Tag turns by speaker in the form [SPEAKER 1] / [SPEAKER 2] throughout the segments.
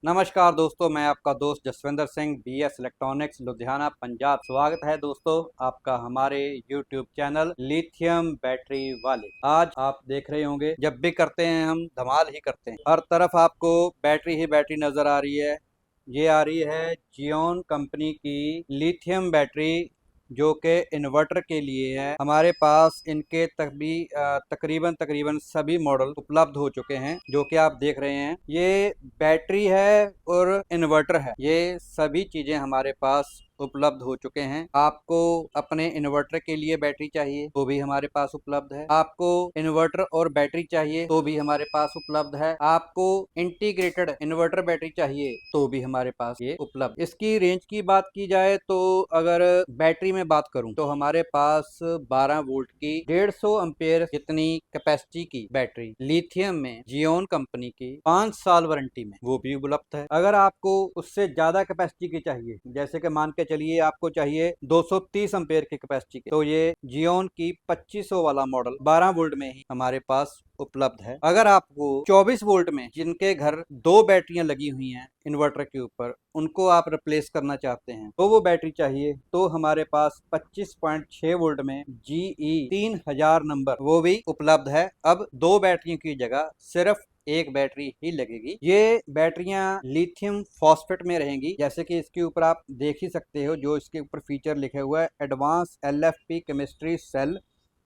[SPEAKER 1] नमस्कार दोस्तों, मैं आपका दोस्त जसविंदर सिंह BS इलेक्ट्रॉनिक्स लुधियाना पंजाब। स्वागत है दोस्तों आपका हमारे YouTube चैनल लिथियम बैटरी वाले। आज आप देख रहे होंगे, जब भी करते हैं हम धमाल ही करते हैं। हर तरफ आपको बैटरी ही बैटरी नजर आ रही है। ये आ रही है जियोन कंपनी की लिथियम बैटरी, जो कि इन्वर्टर के लिए है। हमारे पास इनके तकरीबन तकरीबन सभी मॉडल उपलब्ध हो चुके हैं, जो कि आप देख रहे हैं। ये बैटरी है और इन्वर्टर है, ये सभी चीजें हमारे पास उपलब्ध हो चुके हैं। आपको अपने इन्वर्टर के लिए बैटरी चाहिए तो भी हमारे पास उपलब्ध है। आपको इन्वर्टर और बैटरी चाहिए तो भी हमारे पास उपलब्ध है। आपको इंटीग्रेटेड इन्वर्टर बैटरी चाहिए तो भी हमारे पास ये उपलब्ध। इसकी रेंज की बात की जाए तो अगर बैटरी में बात करूं तो हमारे पास 12 वोल्ट की 150 एम्पेयर जितनी कैपेसिटी की बैटरी लिथियम में जियोन कंपनी की 5 साल वारंटी में वो भी उपलब्ध है। अगर आपको उससे ज्यादा कैपेसिटी की चाहिए, जैसे कि मान के चलिए आपको चाहिए 230 एम्पेयर की कैपेसिटी की, तो ये जियोन की 2500 वाला मॉडल 12 वोल्ट में ही हमारे पास उपलब्ध है। अगर आपको 24 वोल्ट में, जिनके घर दो बैटरियां लगी हुई हैं इन्वर्टर के ऊपर, उनको आप रिप्लेस करना चाहते हैं तो वो बैटरी चाहिए, तो हमारे पास 25.6 वोल्ट में GE 3000 नंबर वो भी उपलब्ध है। अब दो बैटरियों की जगह सिर्फ एक बैटरी ही लगेगी। ये बैटरियां लिथियम फॉस्फेट में रहेंगी, जैसे कि इसके ऊपर आप देख ही सकते हो। जो इसके ऊपर फीचर लिखे हुआ है, advance LFP chemistry cell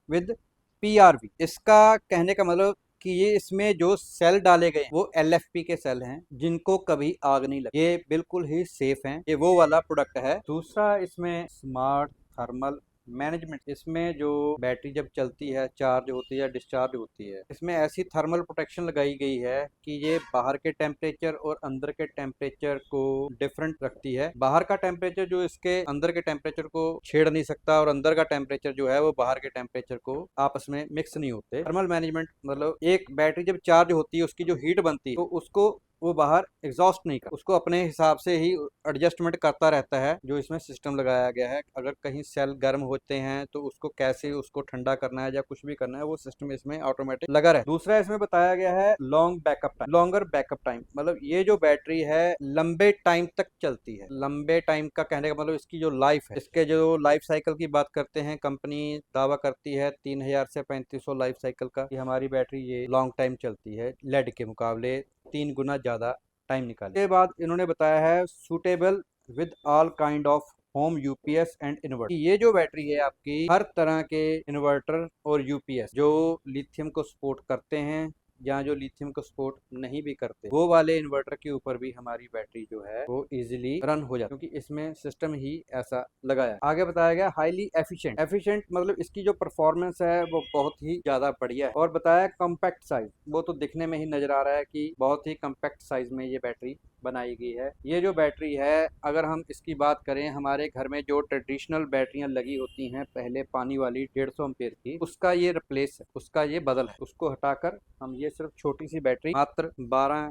[SPEAKER 1] with PRV। इसका कहने का मतलब कि ये इसमें जो सेल डाले गए वो LFP के सेल हैं, जिनको कभी आग नहीं लगी। ये बिल्कुल ही सेफ हैं। ये वो वाला प्रोडक्ट है। दूसरा, इसमें स्मार्ट थर्मल मैनेजमेंट। इसमें जो बैटरी जब चलती है, चार्ज होती है, डिस्चार्ज होती है, इसमें ऐसी थर्मल प्रोटेक्शन लगाई गई है कि ये बाहर के टेम्परेचर और अंदर के टेम्परेचर को डिफरेंट रखती है। बाहर का टेम्परेचर जो इसके अंदर के टेम्परेचर को छेड़ नहीं सकता, और अंदर का टेम्परेचर जो है वो बाहर के टेम्परेचर को आपस में मिक्स नहीं होते। थर्मल मैनेजमेंट मतलब एक बैटरी जब चार्ज होती है, उसकी जो हीट बनती है, तो उसको वो बाहर एग्जॉस्ट नहीं कर, उसको अपने हिसाब से ही एडजस्टमेंट करता रहता है। जो इसमें सिस्टम लगाया गया है, अगर कहीं सेल गर्म होते हैं तो उसको कैसे उसको ठंडा करना है या कुछ भी करना है, वो सिस्टम इसमें ऑटोमेटिक लगा रहता है। दूसरा, इसमें बताया गया है लॉन्गर बैकअप टाइम। मतलब ये जो बैटरी है लंबे टाइम तक चलती है। लंबे टाइम का कहने का मतलब इसकी जो लाइफ है, इसके जो लाइफ साइकिल की बात करते हैं, कंपनी दावा करती है 3000 से 3500 लाइफ साइकिल का, कि हमारी बैटरी ये लॉन्ग टाइम चलती है, लेड के मुकाबले 3 गुना ज्यादा टाइम निकाले। इसके बाद इन्होंने बताया है suitable with all kind of home UPS and inverter. ये जो बैटरी है आपकी हर तरह के इन्वर्टर और यूपीएस जो लिथियम को सपोर्ट करते हैं या जो लिथियम को सपोर्ट नहीं भी करते, वो वाले इन्वर्टर के ऊपर भी हमारी बैटरी जो है वो इजीली रन हो जाती है, क्योंकि इसमें सिस्टम ही ऐसा लगाया है। आगे बताया गया हाईली एफिशिएंट मतलब इसकी जो परफॉर्मेंस है वो बहुत ही ज्यादा बढ़िया है। और बताया कॉम्पैक्ट साइज, वो तो दिखने में ही नजर आ रहा है कि बहुत ही कॉम्पैक्ट साइज में ये बैटरी बनाई गई है। ये जो बैटरी है, अगर हम इसकी बात करें, हमारे घर में जो ट्रेडिशनल बैटरियां लगी होती हैं पहले पानी वाली 150 एम्पेयर की, उसका ये रिप्लेस है, उसका ये बदल है। उसको हटाकर हम ये सिर्फ छोटी सी बैटरी, मात्र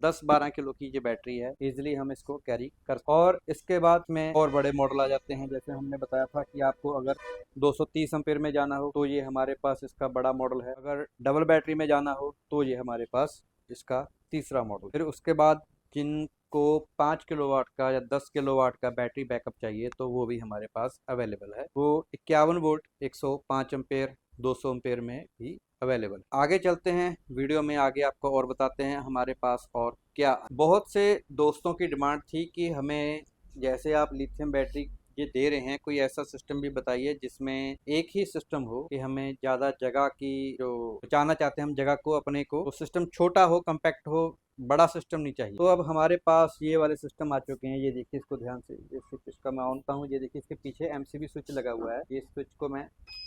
[SPEAKER 1] 10-12 किलो की ये बैटरी है, इजिली हम इसको कैरी कर। और इसके बाद में और बड़े मॉडल आ जाते हैं। जैसे हमने बताया था कि आपको अगर 230 एम्पेयर में जाना हो तो ये हमारे पास इसका बड़ा मॉडल है। अगर डबल बैटरी में जाना हो तो ये हमारे पास इसका तीसरा मॉडल। फिर उसके बाद जिनको 5 किलोवाट का या 10 किलोवाट का बैटरी बैकअप चाहिए तो वो भी हमारे पास अवेलेबल है। वो 51 वोल्ट 105 एम्पेयर 200 एम्पेयर में भी अवेलेबल। आगे चलते हैं वीडियो में, आगे आपको और बताते हैं हमारे पास और क्या। बहुत से दोस्तों की डिमांड थी कि हमें, जैसे आप लिथियम बैटरी ये दे रहे हैं, कोई ऐसा सिस्टम भी बताइए जिसमें एक ही सिस्टम हो, कि हमें ज़्यादा जगह की जो बचाना चाहते हैं हम जगह को अपने को, तो सिस्टम छोटा हो, कम्पैक्ट हो, बड़ा सिस्टम नहीं चाहिए। तो अब हमारे पास ये वाले सिस्टम आ चुके हैं। ये देखिए, इसको ध्यान से, ये स्विच इसका मैं ऑन करता हूँ। ये देखिए, इसके पीछे MCB स्विच लगा हुआ है। ये स्विच को मैं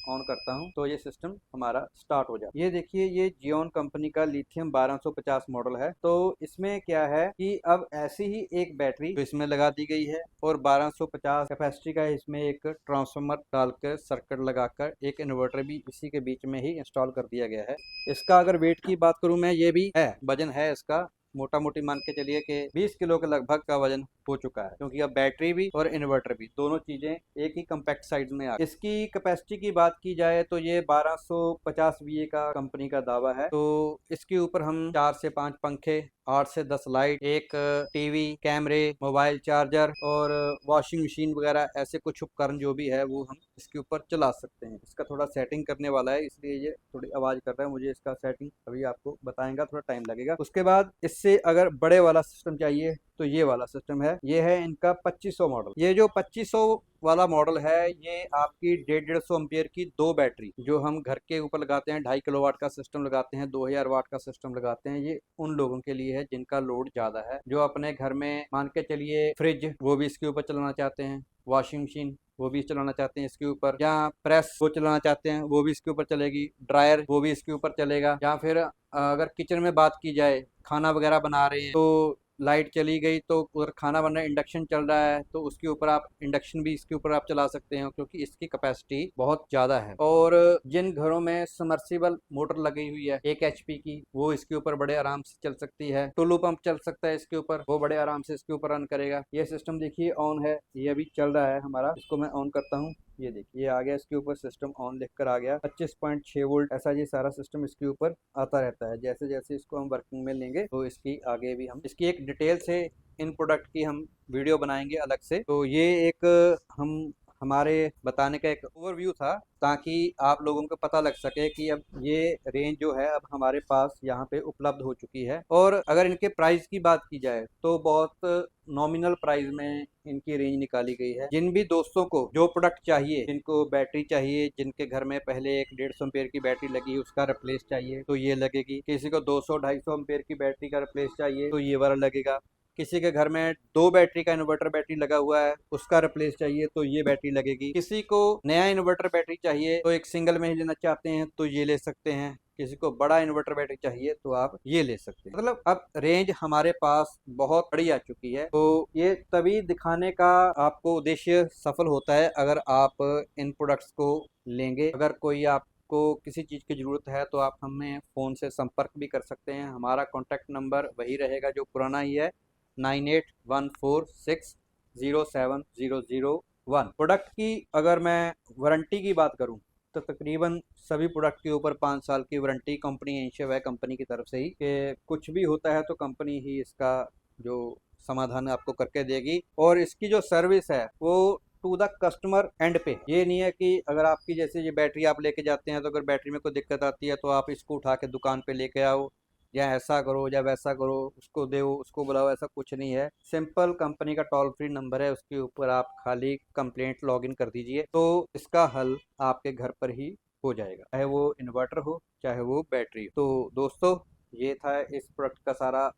[SPEAKER 1] ऑन करता हूँ तो ये सिस्टम हमारा स्टार्ट हो जाता है। ये देखिए, ये जियोन कंपनी का लिथियम 1250 मॉडल है। तो इसमें क्या है कि अब ऐसी ही एक बैटरी तो इसमें लगा दी गई है, और 1250 कैपेसिटी का इसमें एक ट्रांसफार्मर डालकर, सर्किट लगाकर, एक इन्वर्टर भी इसी के बीच में ही इंस्टॉल कर दिया गया है। इसका अगर वेट की बात करूं मैं, ये भी है, वजन है इसका मोटा मोटी मान के चलिए कि 20 किलो के लगभग का वजन हो चुका है, क्योंकि अब बैटरी भी और इन्वर्टर भी दोनों चीजें एक ही कम्पैक्ट साइज में आ गई। इसकी कैपेसिटी की बात की जाए तो ये 1250 VA का कंपनी का दावा है। तो इसके ऊपर हम 4 से 5 पंखे, 8 से 10 लाइट, एक टीवी, कैमरे, मोबाइल चार्जर और वॉशिंग मशीन वगैरह ऐसे कुछ उपकरण जो भी है वो हम इसके ऊपर चला सकते हैं। इसका थोड़ा सेटिंग करने वाला है, इसलिए ये थोड़ी आवाज़ कर रहा है। मुझे इसका सेटिंग अभी आपको बताएंगा, थोड़ा टाइम लगेगा। उसके बाद इससे अगर बड़े वाला सिस्टम चाहिए तो ये वाला सिस्टम है। ये है इनका 2500 मॉडल। ये जो 2500 वाला मॉडल है ये आपकी 150 एम्पियर की 2 बैटरी जो हम घर के ऊपर लगाते हैं, 2.5 किलोवाट का सिस्टम लगाते हैं, 2000 वाट का सिस्टम लगाते हैं। ये उन लोगों के लिए है जिनका लोड ज़्यादा है, जो अपने घर में मान के चलिए फ्रिज वो भी इसके ऊपर चलाना चाहते हैं, वॉशिंग मशीन वो भी चलाना चाहते हैं इसके ऊपर, या प्रेस वो चलाना चाहते हैं वो भी इसके ऊपर चलेगी, ड्रायर वो भी इसके ऊपर चलेगा। या फिर अगर किचन में बात की जाए, खाना वगैरह बना रहे हैं तो लाइट चली गई तो उधर खाना बन रहा है, इंडक्शन चल रहा है तो उसके ऊपर आप इंडक्शन भी इसके ऊपर आप चला सकते हैं, क्योंकि इसकी कैपेसिटी बहुत ज़्यादा है। और जिन घरों में समर्सिबल मोटर लगी हुई है 1 HP की, वो इसके ऊपर बड़े आराम से चल सकती है। टुल्लू पंप चल सकता है इसके ऊपर, वो बड़े आराम से इसके ऊपर रन करेगा। ये सिस्टम देखिए ऑन है, ये अभी चल रहा है हमारा। इसको मैं ऑन करता हूँ, ये देखिए ये आ गया, इसके ऊपर सिस्टम ऑन लिखकर आ गया। 25.6 वोल्ट ऐसा ये सारा सिस्टम इसके ऊपर आता रहता है। जैसे जैसे इसको हम वर्किंग में लेंगे तो इसकी आगे भी हम इसकी एक डिटेल से इन प्रोडक्ट की हम वीडियो बनाएंगे अलग से। तो ये एक हम हमारे बताने का एक ओवरव्यू था, ताकि आप लोगों को पता लग सके कि अब ये रेंज जो है अब हमारे पास यहाँ पे उपलब्ध हो चुकी है। और अगर इनके प्राइस की बात की जाए तो बहुत नॉमिनल प्राइस में इनकी रेंज निकाली गई है। जिन भी दोस्तों को जो प्रोडक्ट चाहिए, जिनको बैटरी चाहिए, जिनके घर में पहले एक 150 एम्पेयर की बैटरी लगी उसका रिप्लेस चाहिए तो ये लगेगी, किसी को 200-250 एम्पेयर की बैटरी का रिप्लेस चाहिए तो ये वाला लगेगा, किसी के घर में 2 बैटरी का इन्वर्टर बैटरी लगा हुआ है उसका रिप्लेस चाहिए तो ये बैटरी लगेगी, किसी को नया इन्वर्टर बैटरी चाहिए तो एक सिंगल में ही लेना चाहते हैं तो ये ले सकते हैं, किसी को बड़ा इन्वर्टर बैटरी चाहिए तो आप ये ले सकते हैं। मतलब अब रेंज हमारे पास बहुत बड़ी आ चुकी है। तो ये तभी दिखाने का आपको उद्देश्य सफल होता है अगर आप इन प्रोडक्ट्स को लेंगे। अगर कोई आपको किसी चीज़ की ज़रूरत है तो आप हमें फ़ोन से संपर्क भी कर सकते हैं। हमारा कॉन्टैक्ट नंबर वही रहेगा जो पुराना ही है, 9814607001। प्रोडक्ट की अगर मैं वारंटी की बात करूं तो तकरीबन सभी प्रोडक्ट के ऊपर 5 साल की वारंटी कंपनी इंश्योर है, कंपनी की तरफ से ही, कि कुछ भी होता है तो कंपनी ही इसका जो समाधान आपको करके देगी। और इसकी जो सर्विस है वो टू द कस्टमर एंड पे। ये नहीं है कि अगर आपकी जैसे ये बैटरी आप लेके जाते हैं तो अगर बैटरी में कोई दिक्कत आती है तो आप इसको उठा के दुकान पे लेके आओ, या ऐसा करो या वैसा करो, उसको दो उसको बुलाओ, ऐसा कुछ नहीं है। सिंपल कंपनी का टोल फ्री नंबर है, उसके ऊपर आप खाली कंप्लेंट लॉगिन कर दीजिए तो इसका हल आपके घर पर ही हो जाएगा, चाहे वो इन्वर्टर हो चाहे वो बैटरी हो। तो दोस्तों ये था इस प्रोडक्ट का सारा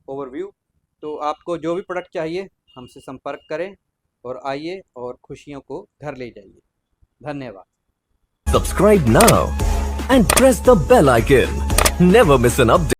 [SPEAKER 1] ओवरव्यू। तो आपको जो भी प्रोडक्ट चाहिए हमसे संपर्क करें और आइए और खुशियों को घर ले जाइए। धन्यवाद।
[SPEAKER 2] Subscribe now and press the bell icon. Never miss an update.